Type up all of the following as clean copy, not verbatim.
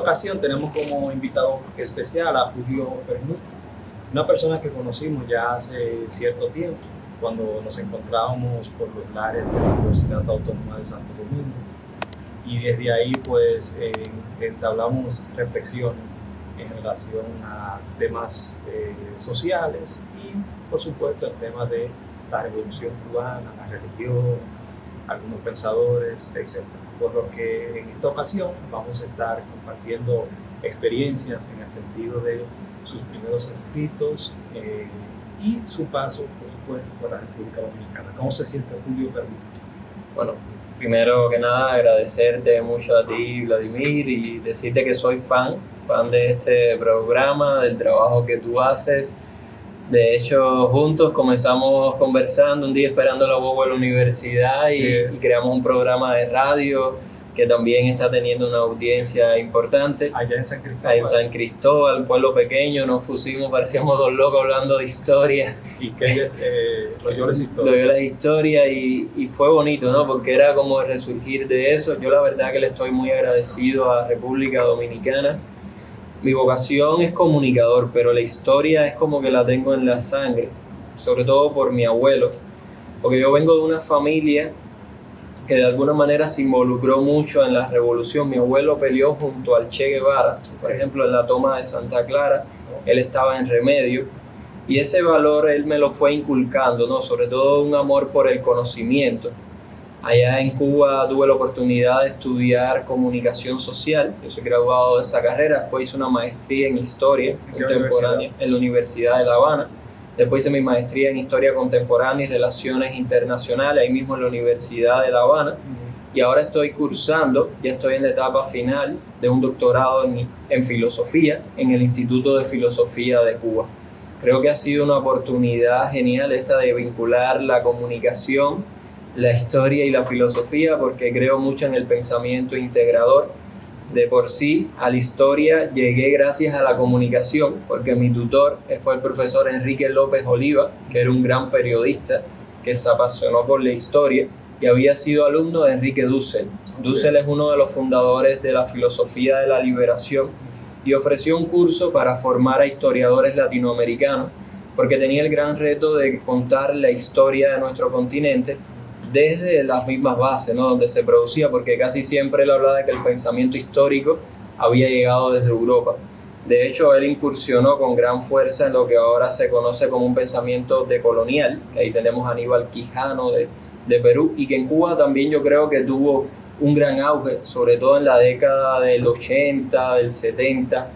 ocasión tenemos como invitado especial a Julio Permuto, una persona que conocimos ya hace cierto tiempo, cuando nos encontrábamos por los lares de la Universidad Autónoma de Santo Domingo. Y desde ahí pues entablamos reflexiones en relación a temas sociales y por supuesto el tema de la revolución cubana, la religión, algunos pensadores, etc. Por lo que en esta ocasión vamos a estar compartiendo experiencias en el sentido de sus primeros escritos y su paso, por supuesto, por la República Dominicana. ¿Cómo se siente Julio Permuto? Bueno, primero que nada agradecerte mucho a ti, Vladimir, y decirte que soy fan de este programa, del trabajo que tú haces. De hecho, juntos comenzamos conversando un día esperando la guagua a la universidad y creamos un programa de radio que también está teniendo una audiencia importante. Allá en San Cristóbal. En San Cristóbal, pueblo pequeño, nos pusimos, parecíamos dos locos hablando de historia. Y que Loyola es historia. Loyola es historia y fue bonito, ¿no? Porque era como el resurgir de eso. Yo la verdad que le estoy muy agradecido a República Dominicana. Mi vocación es comunicador, pero la historia es como que la tengo en la sangre, sobre todo por mi abuelo, porque yo vengo de una familia que de alguna manera se involucró mucho en la revolución. Mi abuelo peleó junto al Che Guevara, por ejemplo, en la toma de Santa Clara, él estaba en Remedio, y ese valor él me lo fue inculcando, ¿no? Sobre todo un amor por el conocimiento. Allá en Cuba tuve la oportunidad de estudiar comunicación social. Yo soy graduado de esa carrera. Después hice una maestría en historia contemporánea en la Universidad de La Habana. Después hice mi maestría en historia contemporánea y relaciones internacionales, ahí mismo en la Universidad de La Habana. Y ahora estoy cursando, ya estoy en la etapa final de un doctorado en filosofía en el Instituto de Filosofía de Cuba. Creo que ha sido una oportunidad genial esta de vincular la comunicación, la historia y la filosofía, porque creo mucho en el pensamiento integrador. De por sí, a la historia llegué gracias a la comunicación, porque mi tutor fue el profesor Enrique López Oliva, que era un gran periodista que se apasionó por la historia y había sido alumno de Enrique Dussel. Dussel es uno de los fundadores de la filosofía de la liberación y ofreció un curso para formar a historiadores latinoamericanos, porque tenía el gran reto de contar la historia de nuestro continente desde las mismas bases, ¿no? Donde se producía, porque casi siempre él hablaba de que el pensamiento histórico había llegado desde Europa. De hecho, él incursionó con gran fuerza en lo que ahora se conoce como un pensamiento decolonial, que ahí tenemos a Aníbal Quijano de Perú, y que en Cuba también yo creo que tuvo un gran auge, sobre todo en la década del 80, del 70.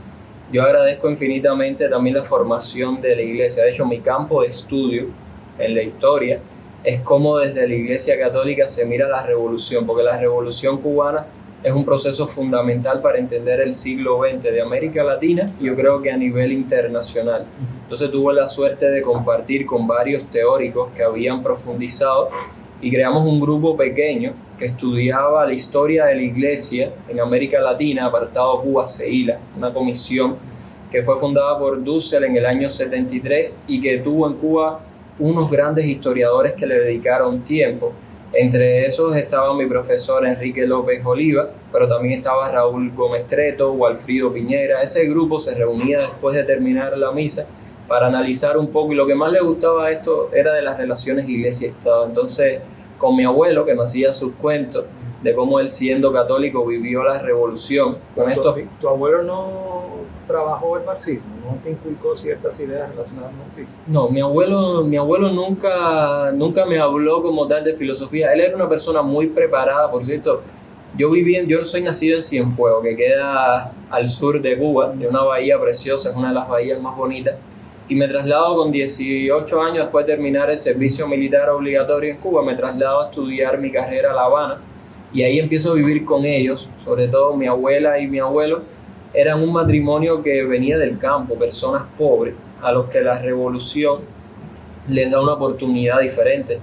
Yo agradezco infinitamente también la formación de la iglesia. De hecho, mi campo de estudio en la historia es cómo desde la Iglesia Católica se mira la revolución, porque la revolución cubana es un proceso fundamental para entender el siglo XX de América Latina y yo creo que a nivel internacional. Entonces tuve la suerte de compartir con varios teóricos que habían profundizado y creamos un grupo pequeño que estudiaba la historia de la Iglesia en América Latina, apartado Cuba-CEILA, una comisión que fue fundada por Dussel en el año 73 y que tuvo en Cuba unos grandes historiadores que le dedicaron tiempo. Entre esos estaba mi profesor Enrique López Oliva, pero también estaba Raúl Gómez Treto o Alfrido Piñera. Ese grupo se reunía después de terminar la misa para analizar un poco, y lo que más le gustaba a esto era de las relaciones iglesia-estado. Entonces, con mi abuelo, que me hacía sus cuentos de cómo él, siendo católico, vivió la revolución. ¿Tu abuelo no trabajó el marxismo? ¿No te inculcó ciertas ideas relacionadas al marxismo? No, mi abuelo nunca me habló como tal de filosofía. Él era una persona muy preparada, por cierto. Yo soy nacido en Cienfuegos, que queda al sur de Cuba, de una bahía preciosa, es una de las bahías más bonitas. Y me traslado con 18 años, después de terminar el servicio militar obligatorio en Cuba, me traslado a estudiar mi carrera a La Habana. Y ahí empiezo a vivir con ellos, sobre todo mi abuela y mi abuelo. Eran un matrimonio que venía del campo, personas pobres, a los que la revolución les da una oportunidad diferente.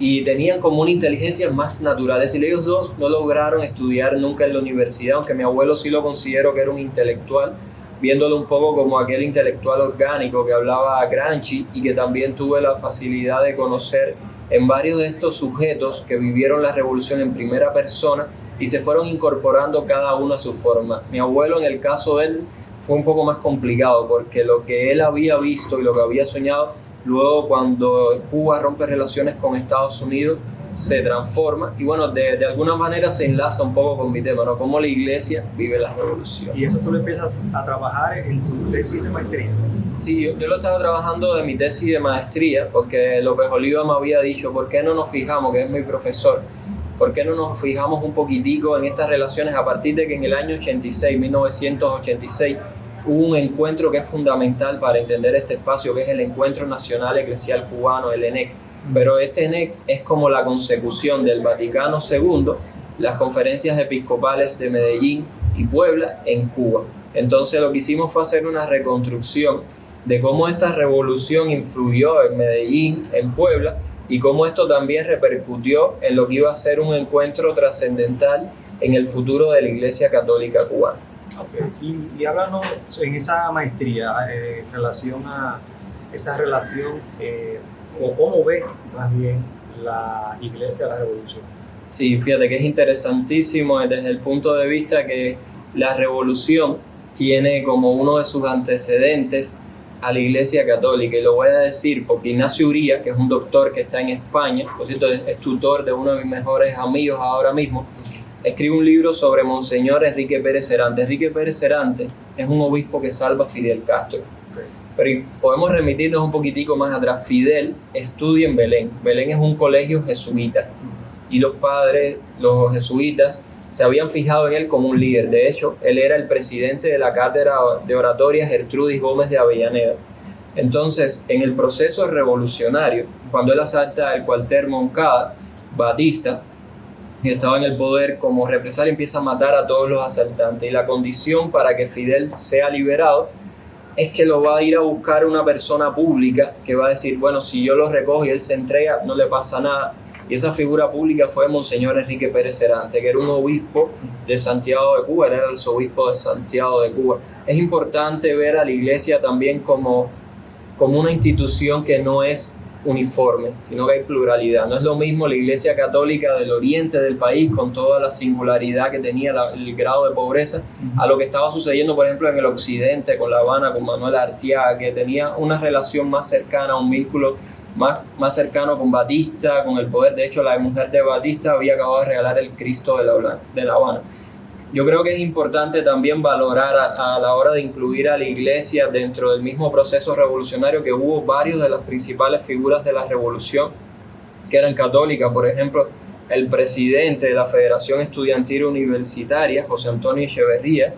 Y tenían como una inteligencia más natural. Es decir, ellos dos no lograron estudiar nunca en la universidad, aunque mi abuelo sí lo considero que era un intelectual, viéndolo un poco como aquel intelectual orgánico que hablaba Gramsci y que también tuve la facilidad de conocer en varios de estos sujetos que vivieron la revolución en primera persona, y se fueron incorporando cada uno a su forma. Mi abuelo, en el caso de él, fue un poco más complicado porque lo que él había visto y lo que había soñado, luego cuando Cuba rompe relaciones con Estados Unidos, se transforma y bueno, de alguna manera se enlaza un poco con mi tema, ¿no? Cómo la iglesia vive la revolución. Y eso tú lo empiezas a trabajar en tu tesis de maestría. Sí, yo lo estaba trabajando de mi tesis de maestría porque López Oliva me había dicho, ¿por qué no nos fijamos, que es mi profesor, por qué no nos fijamos un poquitico en estas relaciones a partir de que en el año 86, 1986, hubo un encuentro que es fundamental para entender este espacio, que es el Encuentro Nacional Eclesial Cubano, el ENEC. Pero este ENEC es como la consecución del Vaticano II, las conferencias episcopales de Medellín y Puebla en Cuba. Entonces lo que hicimos fue hacer una reconstrucción de cómo esta revolución influyó en Medellín, en Puebla, y cómo esto también repercutió en lo que iba a ser un encuentro trascendental en el futuro de la Iglesia Católica cubana. Okay. Y háblanos en esa maestría en relación a esa relación, o cómo ve más bien la Iglesia la revolución. Sí, fíjate que es interesantísimo desde el punto de vista que la revolución tiene como uno de sus antecedentes a la Iglesia Católica, y lo voy a decir porque Ignacio Uría, que es un doctor que está en España, por cierto es tutor de uno de mis mejores amigos ahora mismo, escribe un libro sobre Monseñor Enrique Pérez Cerante. Enrique Pérez Cerante es un obispo que salva a Fidel Castro. Okay. Pero podemos remitirnos un poquitico más atrás. Fidel estudia en Belén. Belén es un colegio jesuita y los padres, los jesuitas, se habían fijado en él como un líder. De hecho, él era el presidente de la cátedra de oratoria Gertrudis Gómez de Avellaneda. Entonces, en el proceso revolucionario, cuando él asalta el cuartel Moncada, Batista, que estaba en el poder, como represalia empieza a matar a todos los asaltantes, y la condición para que Fidel sea liberado es que lo va a ir a buscar una persona pública que va a decir, bueno, si yo lo recojo y él se entrega, no le pasa nada. Y esa figura pública fue Monseñor Enrique Pérez Cerante, que era un obispo de Santiago de Cuba, era el arzobispo de Santiago de Cuba. Es importante ver a la iglesia también como una institución que no es uniforme, sino que hay pluralidad. No es lo mismo la Iglesia Católica del oriente del país, con toda la singularidad que tenía el grado de pobreza, a lo que estaba sucediendo, por ejemplo, en el occidente, con La Habana, con Manuel Artiaga, que tenía una relación más cercana, un vínculo más cercano con Batista, con el poder. De hecho, la mujer de Batista había acabado de regalar el Cristo de La Habana. Yo creo que es importante también valorar a la hora de incluir a la iglesia dentro del mismo proceso revolucionario, que hubo varios de las principales figuras de la revolución que eran católicas. Por ejemplo, el presidente de la Federación Estudiantil Universitaria, José Antonio Echeverría,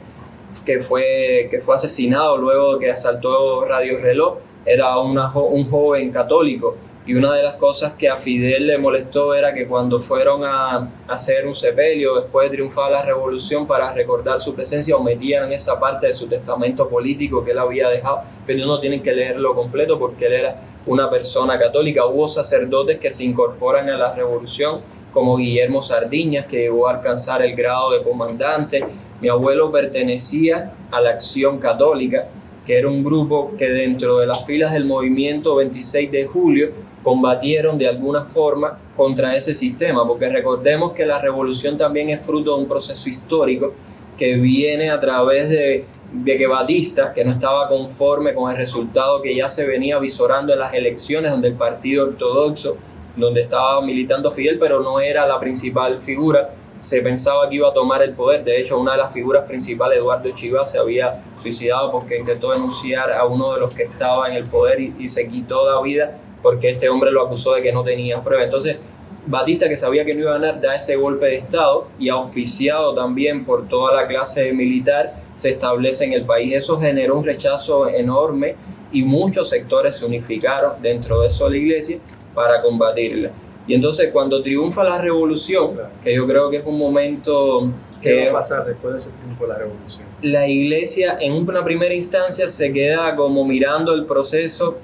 que fue asesinado luego de que asaltó Radio Reloj, era un joven católico. Y una de las cosas que a Fidel le molestó era que cuando fueron a hacer un sepelio después de triunfar la revolución, para recordar su presencia, omitían esa parte de su testamento político que él había dejado. Pero no tienen que leerlo completo porque él era una persona católica. Hubo sacerdotes que se incorporan a la revolución, como Guillermo Sardiñas, que llegó a alcanzar el grado de comandante. Mi abuelo pertenecía a la Acción Católica, que era un grupo que dentro de las filas del movimiento 26 de julio combatieron de alguna forma contra ese sistema, porque recordemos que la revolución también es fruto de un proceso histórico que viene a través de que Batista, que no estaba conforme con el resultado que ya se venía visorando en las elecciones, donde el partido ortodoxo, donde estaba militando Fidel, pero no era la principal figura, se pensaba que iba a tomar el poder. De hecho, una de las figuras principales, Eduardo Chivas, se había suicidado porque intentó denunciar a uno de los que estaba en el poder y se quitó la vida porque este hombre lo acusó de que no tenía pruebas. Entonces, Batista, que sabía que no iba a ganar, da ese golpe de Estado, y auspiciado también por toda la clase militar, se establece en el país. Eso generó un rechazo enorme y muchos sectores se unificaron dentro de eso la iglesia para combatirla. Y entonces, cuando triunfa la revolución, claro, que yo creo que es un momento que... ¿Qué va a pasar después de ese triunfo de la revolución? La iglesia en una primera instancia se queda como mirando el proceso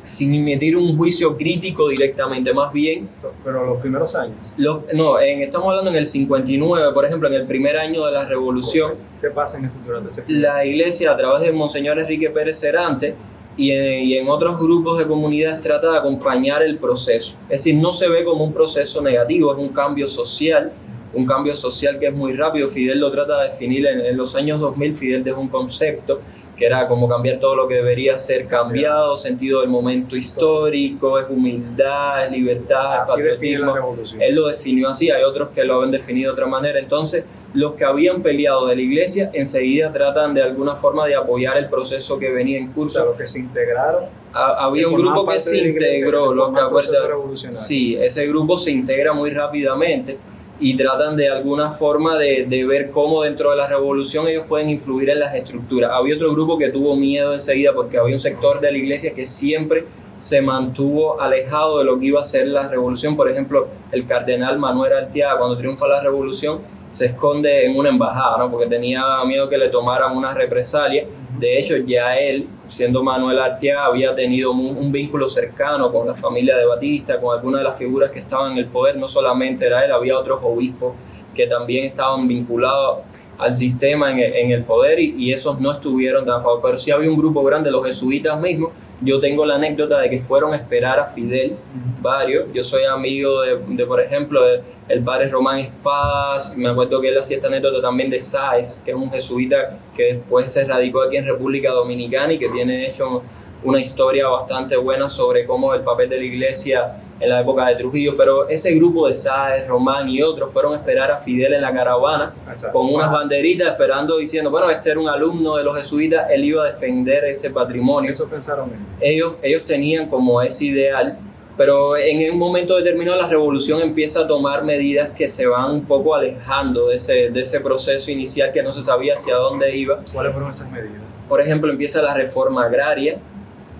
sin emitir un juicio crítico directamente, más bien... Pero los primeros años. Estamos hablando en el 59, por ejemplo, en el primer año de la revolución. ¿Qué pasa durante ese periodo? La iglesia, a través del Monseñor Enrique Pérez Cerante y en otros grupos de comunidades, trata de acompañar el proceso. Es decir, no se ve como un proceso negativo, es un cambio social un cambio social que es muy rápido. Fidel lo trata de definir en los años 2000. Fidel dejó un concepto que era como cambiar todo lo que debería ser cambiado, sentido del momento histórico, es humildad, es libertad, es Así define la patriotismo. revolución. Él lo definió así, hay otros que lo han definido de otra manera. Entonces, los que habían peleado de la iglesia enseguida tratan de alguna forma de apoyar el proceso que venía en O curso. sea, los que se integraron. Había un formaban grupo que parte se de la iglesia, integró, que los que formaban proceso acuerdan. revolucionario. Sí, ese grupo se integra muy rápidamente y tratan de alguna forma de ver cómo dentro de la revolución ellos pueden influir en las estructuras. Había otro grupo que tuvo miedo enseguida porque había un sector de la iglesia que siempre se mantuvo alejado de lo que iba a ser la revolución. Por ejemplo, el cardenal Manuel Arteaga, cuando triunfa la revolución, se esconde en una embajada, ¿no? Porque tenía miedo que le tomaran una represalia. De hecho, ya él, siendo Manuel Arteaga, había tenido un vínculo cercano con la familia de Batista, con algunas de las figuras que estaban en el poder. No solamente era él, había otros obispos que también estaban vinculados al sistema en el poder y esos no estuvieron tan a favor. Pero sí había un grupo grande, los jesuitas mismos. Yo tengo la anécdota de que fueron a esperar a Fidel, varios. Yo soy amigo de por ejemplo, el padre Román Espadas. Me acuerdo que él hacía esta anécdota también de Sáez, que es un jesuita que después se radicó aquí en República Dominicana y que tiene hecho una historia bastante buena sobre cómo el papel de la iglesia en la época de Trujillo. Pero ese grupo de Sáez, Román y otros fueron a esperar a Fidel en la caravana con unas banderitas esperando, diciendo, bueno, este era un alumno de los jesuitas, él iba a defender ese patrimonio. Eso pensaron ellos. Ellos tenían como ese ideal, pero en un momento determinado la revolución empieza a tomar medidas que se van un poco alejando de ese proceso inicial que no se sabía hacia dónde iba. ¿Cuáles fueron esas medidas? Por ejemplo, empieza la reforma agraria,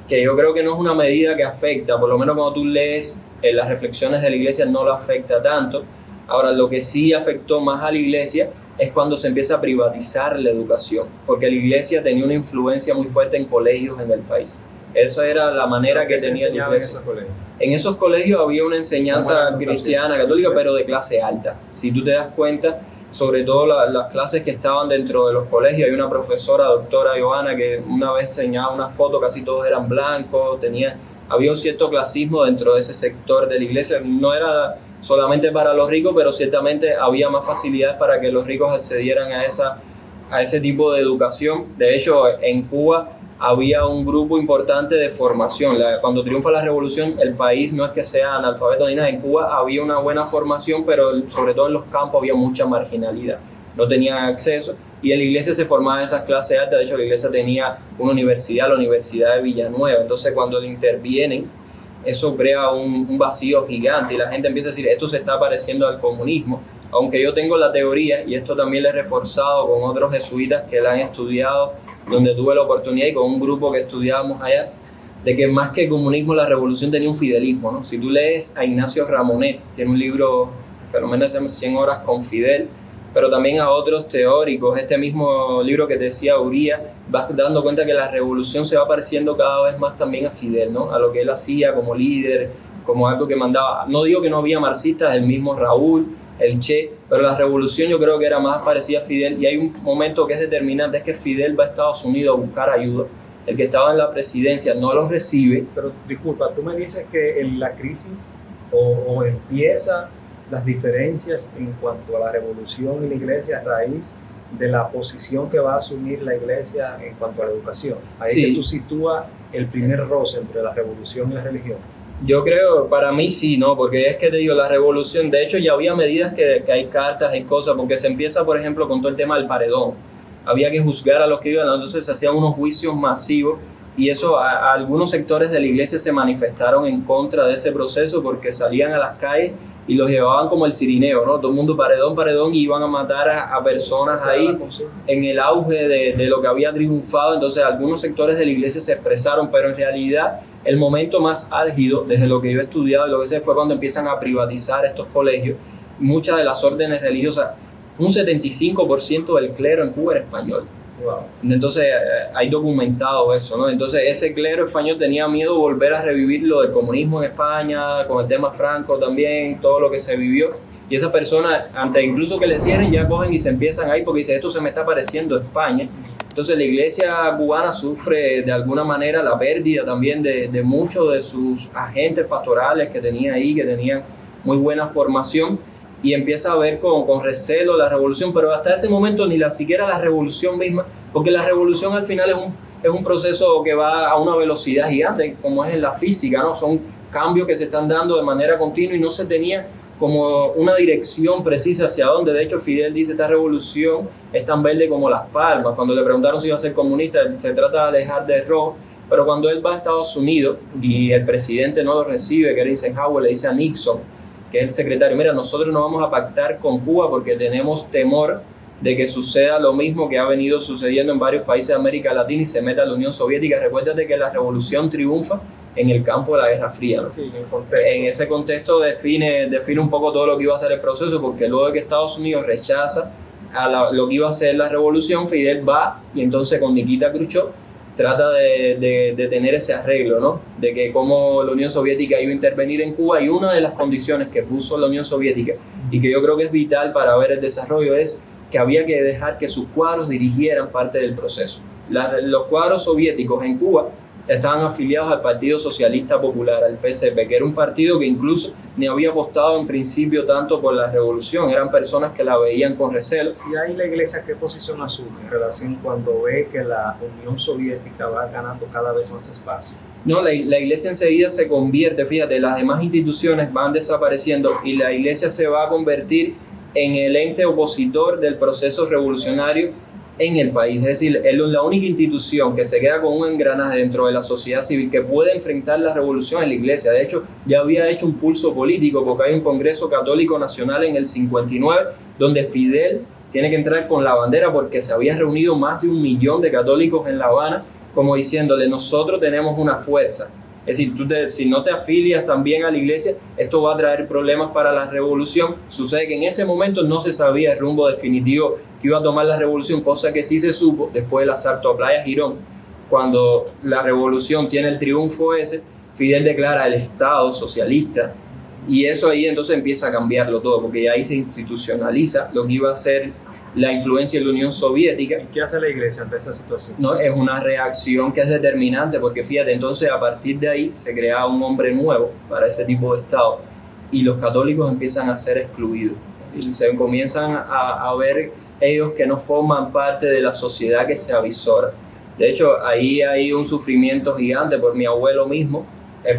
que yo creo que no es una medida que afecta, por lo menos cuando tú lees las reflexiones de la iglesia no lo afecta tanto. Ahora, lo que sí afectó más a la iglesia es cuando se empieza a privatizar la educación, porque la iglesia tenía una influencia muy fuerte en colegios en el país. Esa era la manera que tenía la iglesia. En esos colegios había una enseñanza cristiana, católica, pero de clase alta. Si tú te das cuenta, sobre todo las clases que estaban dentro de los colegios, hay una profesora, doctora Johanna, que una vez enseñaba una foto, casi todos eran blancos, había un cierto clasismo dentro de ese sector de la iglesia. No era solamente para los ricos, pero ciertamente había más facilidades para que los ricos accedieran a ese tipo de educación. De hecho, en Cuba había un grupo importante de formación. Cuando triunfa la revolución, el país no es que sea analfabeto ni nada. En Cuba había una buena formación, pero sobre todo en los campos había mucha marginalidad. No tenían acceso y en la iglesia se formaban esas clases altas. De hecho, la iglesia tenía una universidad, la Universidad de Villanueva. Entonces, cuando le intervienen, eso crea un vacío gigante y la gente empieza a decir, esto se está pareciendo al comunismo. Aunque yo tengo la teoría, y esto también lo he reforzado con otros jesuitas que la han estudiado, donde tuve la oportunidad y con un grupo que estudiábamos allá, de que más que comunismo la revolución tenía un fidelismo, ¿no? Si tú lees a Ignacio Ramonet, tiene un libro, el fenómeno se llama 100 horas con Fidel, pero también a otros teóricos, este mismo libro que te decía Uría, vas dando cuenta que la revolución se va pareciendo cada vez más también a Fidel, ¿no? A lo que él hacía como líder, como algo que mandaba. No digo que no había marxistas, el mismo Raúl, el Che, pero la revolución yo creo que era más parecida a Fidel y hay un momento que es determinante, es que Fidel va a Estados Unidos a buscar ayuda. El que estaba en la presidencia no lo recibe. Pero disculpa, tú me dices que en la crisis o empieza las diferencias en cuanto a la revolución y la iglesia a raíz de la posición que va a asumir la iglesia en cuanto a la educación. Ahí sí. Es que tú sitúas el primer roce entre la revolución y la religión. Yo creo, para mí sí, ¿no? Porque es que te digo, la revolución, de hecho ya había medidas que hay cartas, hay cosas, porque se empieza, por ejemplo, con todo el tema del paredón. Había que juzgar a los que iban, entonces se hacían unos juicios masivos y eso a algunos sectores de la iglesia se manifestaron en contra de ese proceso porque salían a las calles y los llevaban como el cirineo, ¿no? Todo el mundo paredón, paredón y iban a matar a personas ahí en el auge de lo que había triunfado. Entonces algunos sectores de la iglesia se expresaron, pero en realidad el momento más álgido, desde lo que yo he estudiado y lo que sé, fue cuando empiezan a privatizar estos colegios. Muchas de las órdenes religiosas, un 75% del clero en Cuba era español. Wow. Entonces hay documentado eso, ¿no? Entonces ese clero español tenía miedo de volver a revivir lo del comunismo en España, con el tema Franco también, todo lo que se vivió. Y esas personas, antes incluso que le cierren, ya cogen y se empiezan ahí porque dicen, esto se me está pareciendo a España. Entonces la iglesia cubana sufre de alguna manera la pérdida también de muchos de sus agentes pastorales que tenía ahí, que tenían muy buena formación. y empieza a ver con recelo la revolución, pero hasta ese momento ni siquiera la revolución misma, porque la revolución al final es un proceso que va a una velocidad gigante, como es en la física, ¿no? Son cambios que se están dando de manera continua y no se tenía como una dirección precisa hacia dónde. De hecho, Fidel dice, esta revolución es tan verde como las palmas. Cuando le preguntaron si iba a ser comunista, se trata de dejar de rojo, pero cuando él va a Estados Unidos y el presidente no lo recibe, que era Eisenhower, le dice a Nixon, que es el secretario, mira, nosotros no vamos a pactar con Cuba porque tenemos temor de que suceda lo mismo que ha venido sucediendo en varios países de América Latina y se meta la Unión Soviética. Recuérdate que la revolución triunfa en el campo de la Guerra Fría, ¿no? Sí, en ese contexto define un poco todo lo que iba a ser el proceso, porque luego de que Estados Unidos rechaza lo que iba a ser la revolución, Fidel va y entonces con Nikita Khrushchev trata de tener ese arreglo, ¿no? De que como la Unión Soviética iba a intervenir en Cuba, y una de las condiciones que puso la Unión Soviética y que yo creo que es vital para ver el desarrollo es que había que dejar que sus cuadros dirigieran parte del proceso. Los cuadros soviéticos en Cuba estaban afiliados al Partido Socialista Popular, al PSP, que era un partido que incluso ni había apostado en principio tanto por la revolución, eran personas que la veían con recelo. ¿Y ahí la Iglesia qué posición asume en relación cuando ve que la Unión Soviética va ganando cada vez más espacio? No, la Iglesia enseguida se convierte, fíjate, las demás instituciones van desapareciendo y la Iglesia se va a convertir en el ente opositor del proceso revolucionario en el país. Es decir, es la única institución que se queda con un engranaje dentro de la sociedad civil que puede enfrentar la revolución en la Iglesia. De hecho, ya había hecho un pulso político porque hay un Congreso Católico Nacional en el 59 donde Fidel tiene que entrar con la bandera porque se había reunido más de 1 millón de católicos en La Habana, como diciéndole, nosotros tenemos una fuerza. Es decir, si no te afilias también a la Iglesia, esto va a traer problemas para la revolución. Sucede que en ese momento no se sabía el rumbo definitivo que iba a tomar la revolución, cosa que sí se supo después del asalto a Playa Girón. Cuando la revolución tiene el triunfo ese, Fidel declara el Estado socialista y eso ahí entonces empieza a cambiarlo todo, porque ahí se institucionaliza lo que iba a ser la influencia de la Unión Soviética. ¿Y qué hace la Iglesia ante esa situación? No, es una reacción que es determinante, porque fíjate, entonces a partir de ahí se crea un hombre nuevo para ese tipo de Estado y los católicos empiezan a ser excluidos y se comienzan a ver ellos que no forman parte de la sociedad que se avisora. De hecho, ahí hay un sufrimiento gigante por mi abuelo mismo.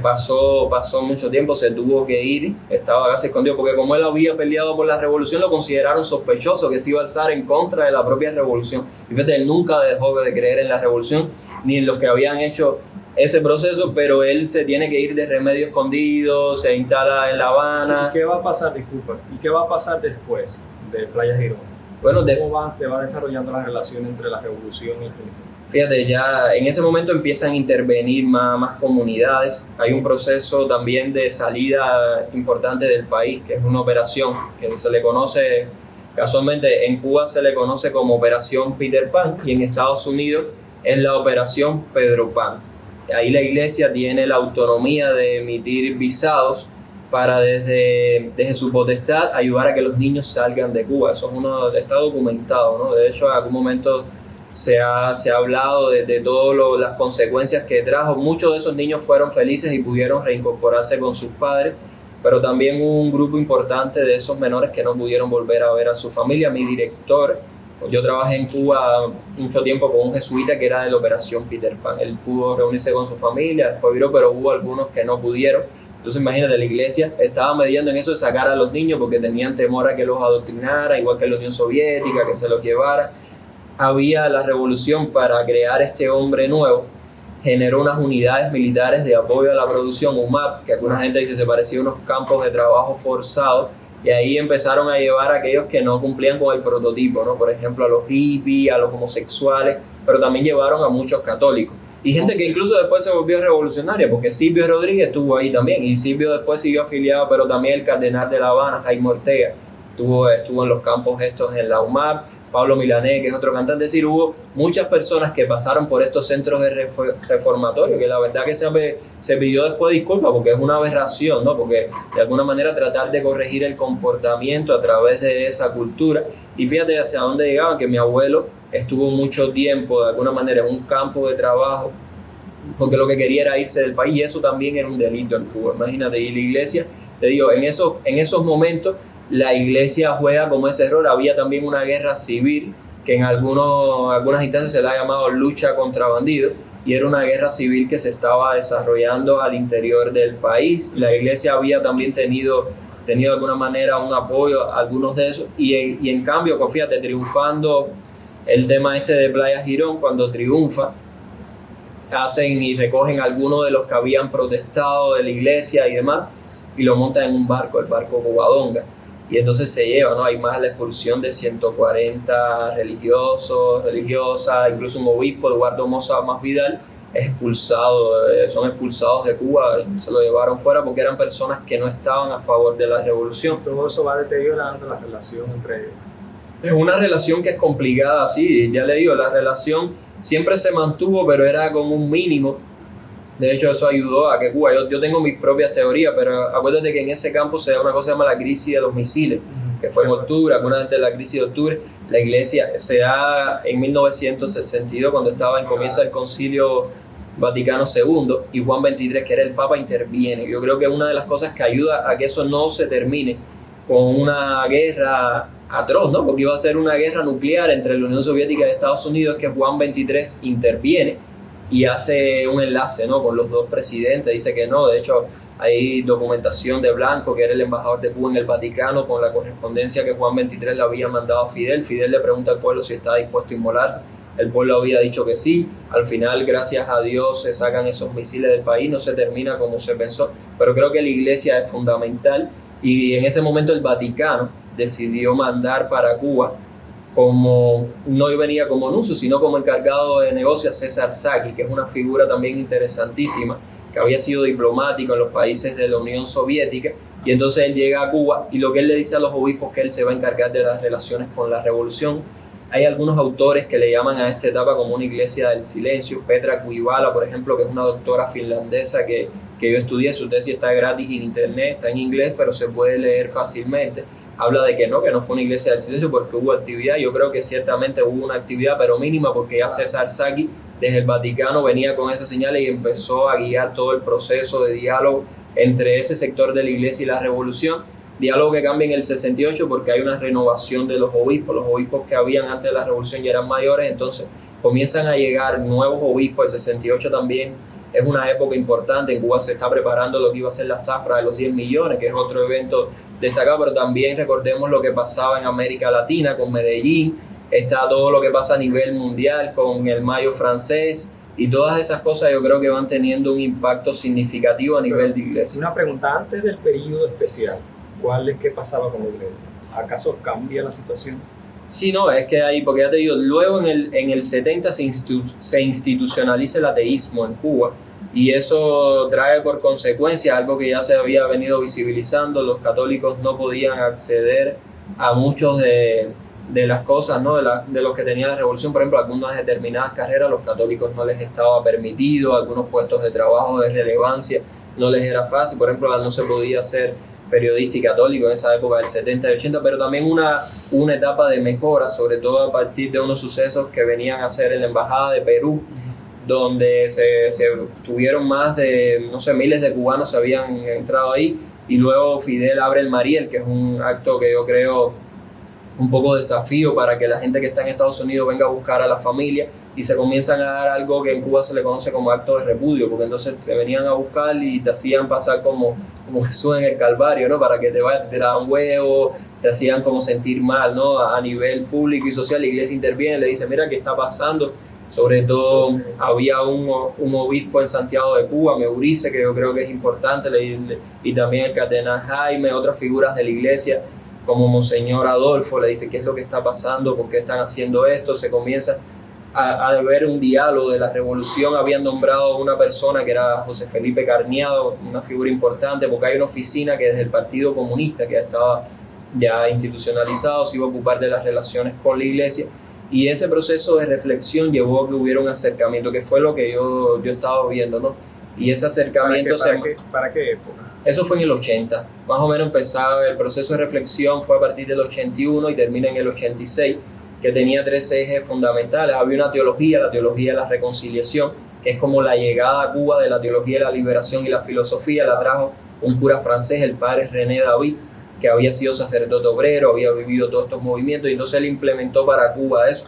Pasó mucho tiempo, se tuvo que ir, estaba casi escondido, porque como él había peleado por la revolución, lo consideraron sospechoso que se iba a alzar en contra de la propia revolución. Y fíjate, él nunca dejó de creer en la revolución, ni en los que habían hecho ese proceso, pero él se tiene que ir de remedio escondido, se instala en La Habana. ¿Y qué va a pasar, disculpas, y qué va a pasar después de Playa Girón? Bueno, ¿Cómo se va desarrollando la relación entre la revolución y el crimen? Fíjate, ya en ese momento empiezan a intervenir más comunidades. Hay un proceso también de salida importante del país, que es una operación que se le conoce, casualmente en Cuba se le conoce como Operación Peter Pan y en Estados Unidos es la Operación Pedro Pan. Ahí la Iglesia tiene la autonomía de emitir visados para desde su potestad ayudar a que los niños salgan de Cuba. Eso está documentado, ¿no? De hecho, en algún momento se ha hablado de todas las consecuencias que trajo. Muchos de esos niños fueron felices y pudieron reincorporarse con sus padres, pero también hubo un grupo importante de esos menores que no pudieron volver a ver a su familia. Mi director, yo trabajé en Cuba mucho tiempo con un jesuita que era de la Operación Peter Pan. Él pudo reunirse con su familia, después viró, pero hubo algunos que no pudieron. Entonces imagínate, la Iglesia estaba mediando en eso de sacar a los niños porque tenían temor a que los adoctrinara, igual que la Unión Soviética, que se los llevara. Había la revolución para crear este hombre nuevo, generó unas unidades militares de apoyo a la producción, UMAP, que alguna gente dice se parecía a unos campos de trabajo forzados, y ahí empezaron a llevar a aquellos que no cumplían con el prototipo, ¿no? Por ejemplo, a los hippies, a los homosexuales, pero también llevaron a muchos católicos. Y gente que incluso después se volvió revolucionaria, porque Silvio Rodríguez estuvo ahí también, y Silvio después siguió afiliado, pero también el cardenal de La Habana, Jaime Ortega, estuvo en los campos estos en la UMAP, Pablo Milanés, que es otro cantante. Es decir, hubo muchas personas que pasaron por estos centros de reformatorio, que la verdad que se pidió después disculpas, porque es una aberración, ¿no? Porque de alguna manera tratar de corregir el comportamiento a través de esa cultura. Y fíjate hacia dónde llegaban, que mi abuelo estuvo mucho tiempo de alguna manera en un campo de trabajo, porque lo que quería era irse del país, y eso también era un delito en Cuba, imagínate. Y la Iglesia, te digo, en esos momentos la iglesia juega como ese error. Había también una guerra civil que en algunas instancias se la ha llamado lucha contra bandidos, y era una guerra civil que se estaba desarrollando al interior del país. La iglesia había también tenido de alguna manera un apoyo a algunos de esos, y en cambio, pues fíjate, triunfando el tema este de Playa Girón, cuando triunfa, hacen y recogen a algunos de los que habían protestado de la iglesia y demás, y lo montan en un barco, el barco Covadonga, y entonces se lleva, ¿no? Hay más la expulsión de 140 religiosos, religiosas, incluso un obispo, Eduardo Moza Más Vidal, son expulsados de Cuba, se lo llevaron fuera porque eran personas que no estaban a favor de la revolución. Todo eso va deteriorando la relación entre ellos. Es una relación que es complicada, sí, ya le digo, la relación siempre se mantuvo, pero era como un mínimo. De hecho, eso ayudó a que Cuba, yo tengo mis propias teorías, pero acuérdate que en ese campo se da una cosa que se llama la crisis de los misiles, que fue en octubre, alguna vez de la crisis de octubre. La iglesia se da en 1962, cuando estaba en comienzo del Concilio Vaticano II, y Juan XXIII, que era el Papa, interviene. Yo creo que una de las cosas que ayuda a que eso no se termine con una guerra atroz, ¿no? Porque iba a ser una guerra nuclear entre la Unión Soviética y Estados Unidos, que Juan XXIII interviene y hace un enlace, ¿no?, con los dos presidentes. Dice que no, de hecho hay documentación de Blanco, que era el embajador de Cuba en el Vaticano, con la correspondencia que Juan XXIII le había mandado a Fidel. Fidel le pregunta al pueblo si está dispuesto a inmolarse. El pueblo había dicho que sí. Al final, gracias a Dios, se sacan esos misiles del país. No se termina como se pensó, pero creo que la iglesia es fundamental, y en ese momento el Vaticano decidió mandar para Cuba, no venía como nuncio, sino como encargado de negocios, a César Saki, que es una figura también interesantísima, que había sido diplomático en los países de la Unión Soviética, y entonces él llega a Cuba, y lo que él le dice a los obispos que él se va a encargar de las relaciones con la revolución. Hay algunos autores que le llaman a esta etapa como una iglesia del silencio. Petra Kuivala, por ejemplo, que es una doctora finlandesa que yo estudié, su tesis está gratis en internet, está en inglés, pero se puede leer fácilmente. Habla de que no fue una iglesia del silencio porque hubo actividad. Yo creo que ciertamente hubo una actividad, pero mínima, porque ya César Saki desde el Vaticano venía con esas señales y empezó a guiar todo el proceso de diálogo entre ese sector de la iglesia y la revolución. Diálogo que cambia en el 68 porque hay una renovación de los obispos. Los obispos que habían antes de la revolución ya eran mayores, entonces comienzan a llegar nuevos obispos. El 68 también es una época importante. En Cuba se está preparando lo que iba a ser la zafra de los 10 millones, que es otro evento destacado, pero también recordemos lo que pasaba en América Latina con Medellín. Está todo lo que pasa a nivel mundial con el Mayo francés, y todas esas cosas yo creo que van teniendo un impacto significativo a nivel de iglesia. Una pregunta, antes del periodo especial, ¿qué pasaba con la iglesia? ¿Acaso cambia la situación? Sí, no, es que ahí, porque ya te digo, luego en el 70 se institucionaliza el ateísmo en Cuba, y eso trae por consecuencia algo que ya se había venido visibilizando. Los católicos no podían acceder a muchos de las cosas, ¿no?, de los que tenía la revolución. Por ejemplo, algunas determinadas carreras los católicos no les estaba permitido, algunos puestos de trabajo de relevancia no les era fácil. Por ejemplo, no se podía ser periodista y católico en esa época del 70 y 80, pero también una etapa de mejora, sobre todo a partir de unos sucesos que venían a ser en la Embajada de Perú, donde se tuvieron más de, no sé, miles de cubanos se habían entrado ahí, y luego Fidel abre el Mariel, que es un acto que yo creo un poco desafío para que la gente que está en Estados Unidos venga a buscar a la familia, y se comienzan a dar algo que en Cuba se le conoce como acto de repudio, porque entonces te venían a buscar y te hacían pasar como Jesús en el Calvario, ¿no?, para que te vayas, te daban huevo, te hacían como sentir mal, ¿no?, a nivel público y social. La iglesia interviene, le dice, mira, ¿qué está pasando? Sobre todo había un obispo en Santiago de Cuba, Meurice, que yo creo que es importante, y también el cardenal Jaime, otras figuras de la iglesia como Monseñor Adolfo, le dice qué es lo que está pasando, por qué están haciendo esto. Se comienza a ver un diálogo de la revolución. Habían nombrado a una persona que era José Felipe Carniado, una figura importante, porque hay una oficina que desde el Partido Comunista, que estaba ya institucionalizado, se iba a ocupar de las relaciones con la iglesia. Y ese proceso de reflexión llevó a que hubiera un acercamiento, que fue lo que yo estaba viendo, ¿no? Y ese acercamiento... ¿Para qué época? Eso fue en el 80. Más o menos empezaba el proceso de reflexión, fue a partir del 81 y termina en el 86, que tenía 3 ejes fundamentales. Había una teología, la teología de la reconciliación, que es como la llegada a Cuba de la teología de la liberación y la filosofía. La trajo un cura francés, el padre René David, que había sido sacerdote obrero, había vivido todos estos movimientos, y entonces él implementó para Cuba eso.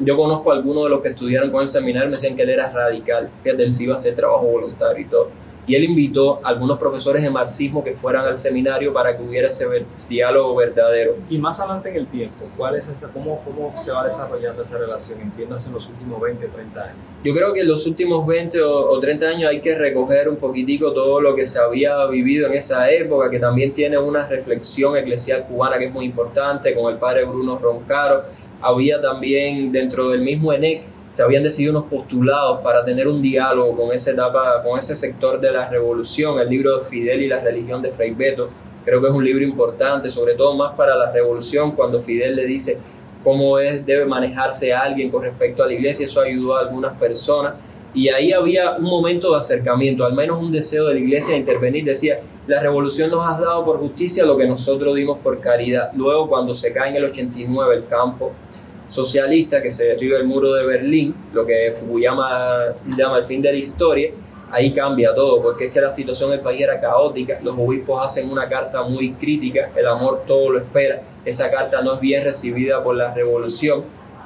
Yo conozco a algunos de los que estudiaron con el seminario, me decían que él era radical, fíjate, él sí iba a hacer trabajo voluntario y todo. Y él invitó a algunos profesores de marxismo que fueran al seminario para que hubiera ese diálogo verdadero. Y más adelante en el tiempo, ¿cómo se va desarrollando esa relación? Entiendas en los últimos 20, 30 años. Yo creo que en los últimos 20 o 30 años hay que recoger un poquitico todo lo que se había vivido en esa época, que también tiene una reflexión eclesial cubana que es muy importante, con el padre Bruno Roncaro. Había también dentro del mismo ENEC, se habían decidido unos postulados para tener un diálogo con esa etapa, con ese sector de la revolución. El libro de Fidel y la religión de Frei Beto, creo que es un libro importante, sobre todo más para la revolución, cuando Fidel le dice cómo debe manejarse alguien con respecto a la iglesia. Eso ayudó a algunas personas, y ahí había un momento de acercamiento, al menos un deseo de la iglesia de intervenir. Decía, la revolución nos ha dado por justicia lo que nosotros dimos por caridad. Luego, cuando se cae en el 89 el campo socialista, que se derriba el muro de Berlín, lo que Fukuyama llama el fin de la historia, ahí cambia todo, porque es que la situación del país era caótica. Los obispos hacen una carta muy crítica, el amor todo lo espera. Esa carta no es bien recibida por la revolución.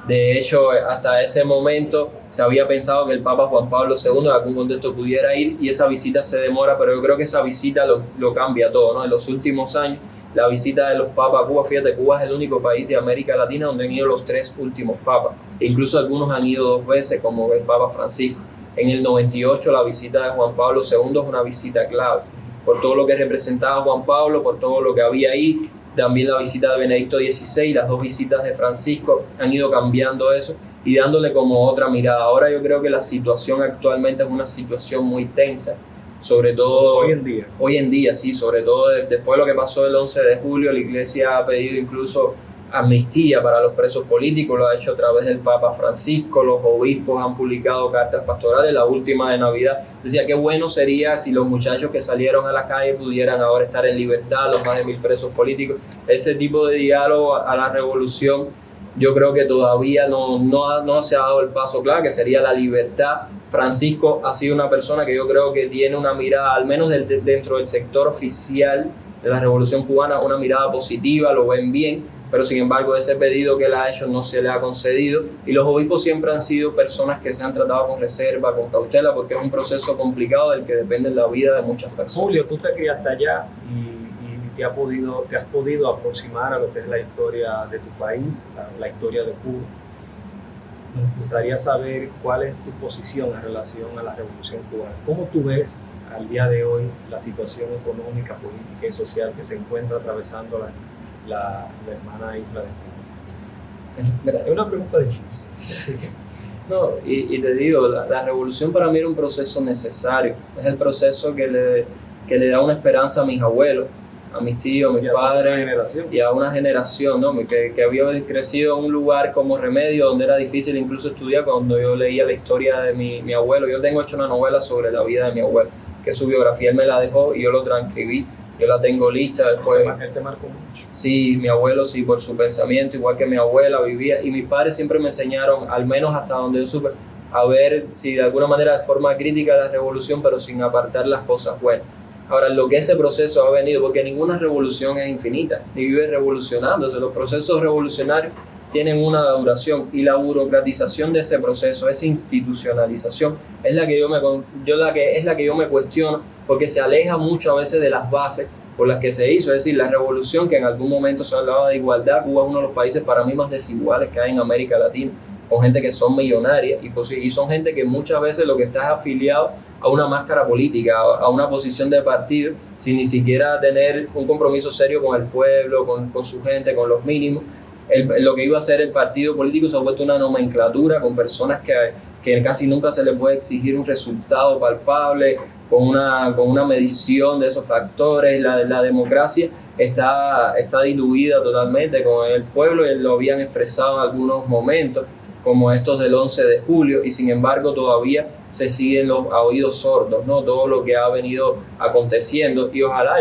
De hecho, hasta ese momento se había pensado que el Papa Juan Pablo II en algún contexto pudiera ir, y esa visita se demora, pero yo creo que esa visita lo cambia todo, ¿no? En los últimos años, la visita de los papas a Cuba, fíjate, Cuba es el único país de América Latina donde han ido los 3 últimos papas, e incluso algunos han ido 2 veces, como el Papa Francisco. En el 98 la visita de Juan Pablo II es una visita clave, por todo lo que representaba Juan Pablo, por todo lo que había ahí. También la visita de Benedicto XVI, las 2 visitas de Francisco han ido cambiando eso y dándole como otra mirada. Ahora yo creo que la situación actualmente es una situación muy tensa, sobre todo hoy en día, sí, sobre todo después de lo que pasó el 11 de julio. La iglesia ha pedido incluso amnistía para los presos políticos, lo ha hecho a través del Papa Francisco. Los obispos han publicado cartas pastorales, la última de Navidad decía que bueno sería si los muchachos que salieron a la calle pudieran ahora estar en libertad, los más de 1000 presos políticos. Ese tipo de diálogo a la revolución yo creo que todavía no se ha dado el paso claro, que sería la libertad. Francisco ha sido una persona que yo creo que tiene una mirada, al menos dentro del sector oficial de la revolución cubana, una mirada positiva, lo ven bien, pero sin embargo ese pedido que él ha hecho no se le ha concedido, y los obispos siempre han sido personas que se han tratado con reserva, con cautela, porque es un proceso complicado del que depende la vida de muchas personas. Julio, tú te criaste allá y te has podido aproximar a lo que es la historia de tu país, la historia de Cuba. Nos gustaría saber cuál es tu posición en relación a la revolución cubana. ¿Cómo tú ves al día de hoy la situación económica, política y social que se encuentra atravesando la hermana isla de Cuba? Es una pregunta difícil. No, y te digo, la revolución para mí era un proceso necesario. Es el proceso que le da una esperanza a mis abuelos, a mis tíos, a mis padres y a una generación, ¿no? que había crecido en un lugar como Remedio, donde era difícil incluso estudiar. Cuando yo leía la historia de mi abuelo, yo tengo hecho una novela sobre la vida de mi abuelo, que su biografía él me la dejó y yo lo transcribí, yo la tengo lista después. Él te marcó mucho. Sí, mi abuelo sí, por su pensamiento, igual que mi abuela vivía, y mis padres siempre me enseñaron, al menos hasta donde yo supe, a ver si de alguna manera de forma crítica la revolución, pero sin apartar las cosas buenas. Ahora, lo que ese proceso ha venido, porque ninguna revolución es infinita, ni vive revolucionándose. Los procesos revolucionarios tienen una duración, y la burocratización de ese proceso, esa institucionalización, es la que yo me cuestiono, porque se aleja mucho a veces de las bases por las que se hizo. Es decir, la revolución, que en algún momento se hablaba de igualdad, Cuba es uno de los países para mí más desiguales que hay en América Latina, con gente que son millonarias y son gente que muchas veces lo que está es afiliado a una máscara política, a una posición de partido, sin ni siquiera tener un compromiso serio con el pueblo, con su gente, con los mínimos. Lo que iba a ser el partido político se ha vuelto una nomenclatura con personas que casi nunca se les puede exigir un resultado palpable, con una medición de esos factores. La democracia está diluida totalmente con el pueblo, y lo habían expresado en algunos momentos, como estos del 11 de julio, y sin embargo todavía se siguen los oídos sordos, ¿no? Todo lo que ha venido aconteciendo, y ojalá,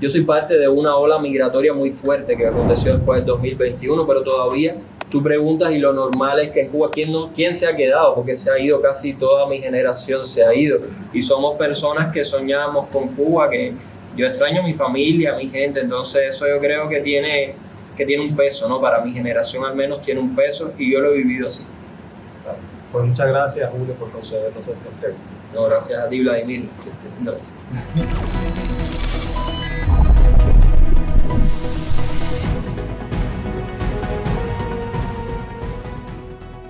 yo soy parte de una ola migratoria muy fuerte que aconteció después del 2021, pero todavía tú preguntas y lo normal es que en Cuba, ¿quién se ha quedado? Porque se ha ido, casi toda mi generación se ha ido, y somos personas que soñamos con Cuba, que yo extraño a mi familia, a mi gente, entonces eso yo creo que tiene un peso, ¿no? Para mi generación al menos tiene un peso y yo lo he vivido así. Pues muchas gracias, Julio, por concedernos esta entrevista. No, gracias a ti, Vladimir. No.